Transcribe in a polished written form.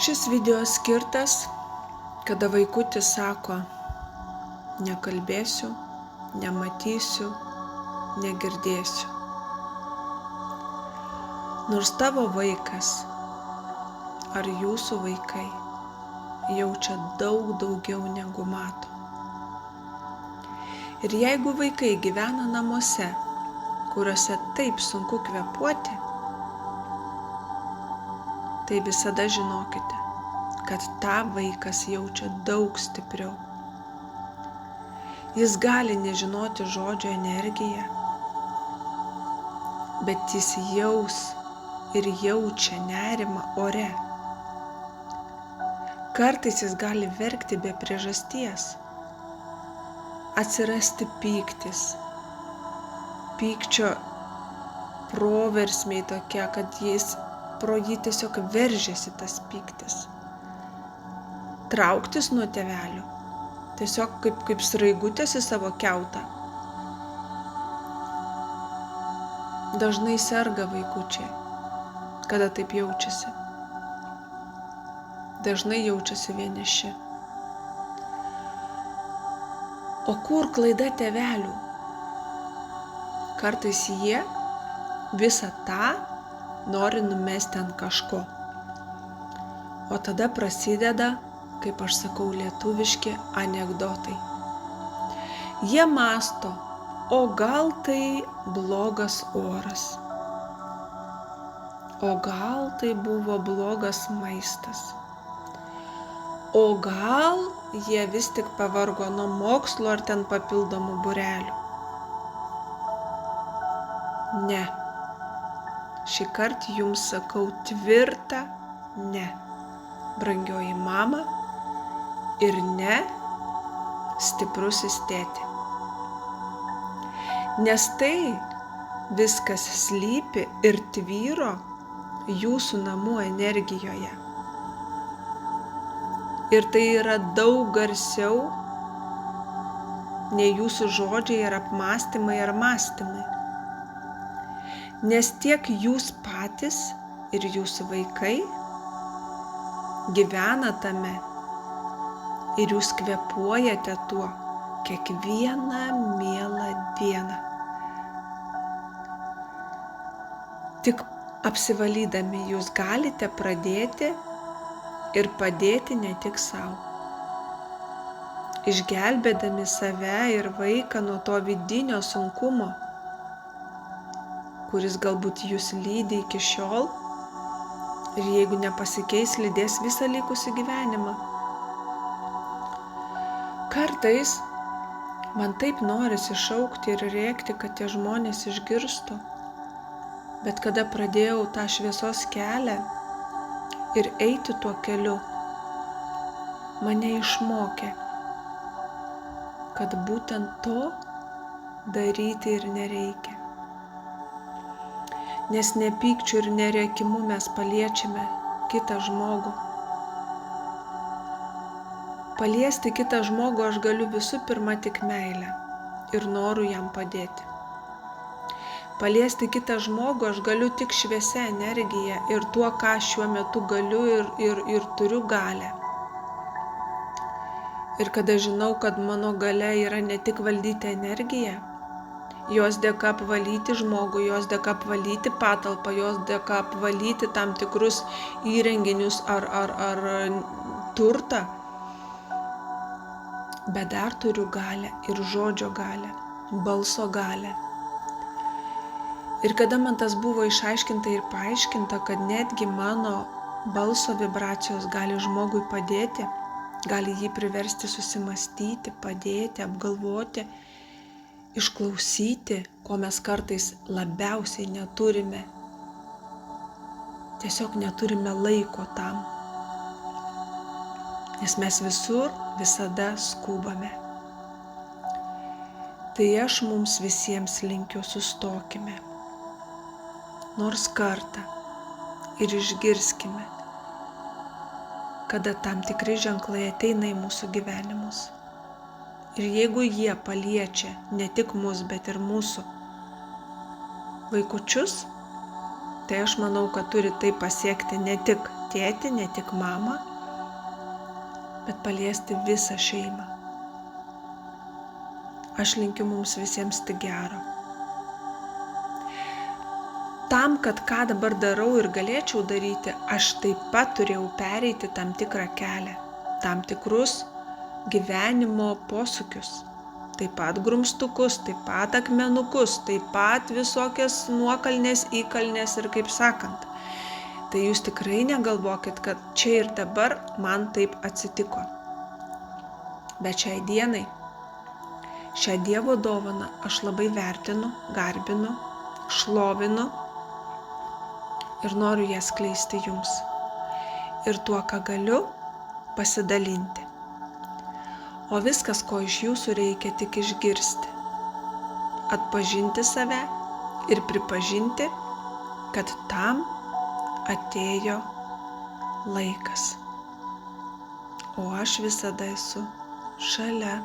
Šis video skirtas, kada vaikutis sako, nekalbėsiu, nematysiu, negirdėsiu. Nors tavo vaikas ar jūsų vaikai jaučia daug daugiau negu mato. Ir jeigu vaikai gyvena namuose, kuriuose taip sunku kvėpuoti, tai visada žinokite, kad tą vaikas jaučia daug stipriau. Jis gali nežinoti žodžio energiją, bet jis jaus ir jaučia nerimą ore. Kartais jis gali verkti be priežasties, atsirasti pyktis, pykčio proversmiai tokie, kad jis pro jį tiesiog veržiasi tas pyktis. Trauktis nuo tėvelių, tiesiog kaip sraigutės į savo kiautą. Dažnai serga vaikučiai, kada taip jaučiasi. Dažnai jaučiasi vieniši. O kur klaida tėvelių? Kartais jie visą tą nori numesti ant kažko. O tada prasideda, kaip aš sakau, lietuviški anekdotai. Jie mąsto, o gal tai blogas oras, o gal tai buvo blogas maistas, o gal jie vis tik pavargo nuo mokslo ar ten papildomų būrelių. Ne. Šįkart jums sakau tvirtą ne, brangioji mama, ir ne, stiprusis tėti. Nes tai viskas slypi ir tvyro jūsų namų energijoje. Ir tai yra daug garsiau nei jūsų žodžiai ar apmąstymai ar mąstymai. Nes tiek jūs patys ir jūsų vaikai gyvena tame ir jūs kvėpuojate tuo kiekvieną mielą dieną. Tik apsivalydami jūs galite pradėti ir padėti ne tik savo. Išgelbėdami save ir vaiką nuo to vidinio sunkumo, kuris galbūt jūs lydi iki šiol ir jeigu nepasikeis, lydės visą likusį gyvenimą. Kartais man taip norisi šaukti ir rėkti, kad tie žmonės išgirstų, bet kada pradėjau tą šviesos kelią ir eiti tuo keliu, mane išmokė, kad būtent to daryti ir nereikia. Nes ne pykčiu ir nerėkimu mes paliečiame kitą žmogų. Paliesti kitą žmogų aš galiu visų pirma tik meilę ir noru jam padėti. Paliesti kitą žmogų aš galiu tik šviesia energija ir tuo, ką šiuo metu galiu ir turiu galią. Ir kada žinau, kad mano galia yra ne tik valdyti energiją, jos dėka apvalyti žmogų, jos dėka apvalyti patalpą, jos dėka apvalyti tam tikrus įrenginius ar turtą. Bet dar turiu galią ir žodžio galią, balso galią. Ir kada man tas buvo išaiškinta ir paaiškinta, kad netgi mano balso vibracijos gali žmogui padėti, gali jį priversti susimastyti, padėti, apgalvoti, išklausyti, ko mes kartais labiausiai neturime. Tiesiog neturime laiko tam. Nes mes visur visada skubame. Tai aš mums visiems linkiu, sustokime. Nors kartą ir išgirskime, kada tam tikri ženklai ateina į mūsų gyvenimus. Ir jeigu jie paliečia ne tik mus, bet ir mūsų vaikučius, tai aš manau, kad turi tai pasiekti ne tik tėtį, ne tik mamą, bet paliesti visą šeimą. Aš linkiu mums visiems tik gero. Tam, kad ką dabar darau ir galėčiau daryti, aš taip pat turėjau pereiti tam tikrą kelią, tam tikrus gyvenimo posūkius, taip pat grumstukus, taip pat akmenukus, taip pat visokias nuokalnės, įkalnės ir kaip sakant. Tai jūs tikrai negalvokit, kad čia ir dabar man taip atsitiko. Bet šiai dienai, šią Dievo dovaną aš labai vertinu, garbinu, šlovinu ir noriu ją skleisti jums. Ir tuo, ką galiu, pasidalinti. O viskas, ko iš jūsų reikia, tik išgirsti, atpažinti save ir pripažinti, kad tam atėjo laikas. O aš visada esu šalia.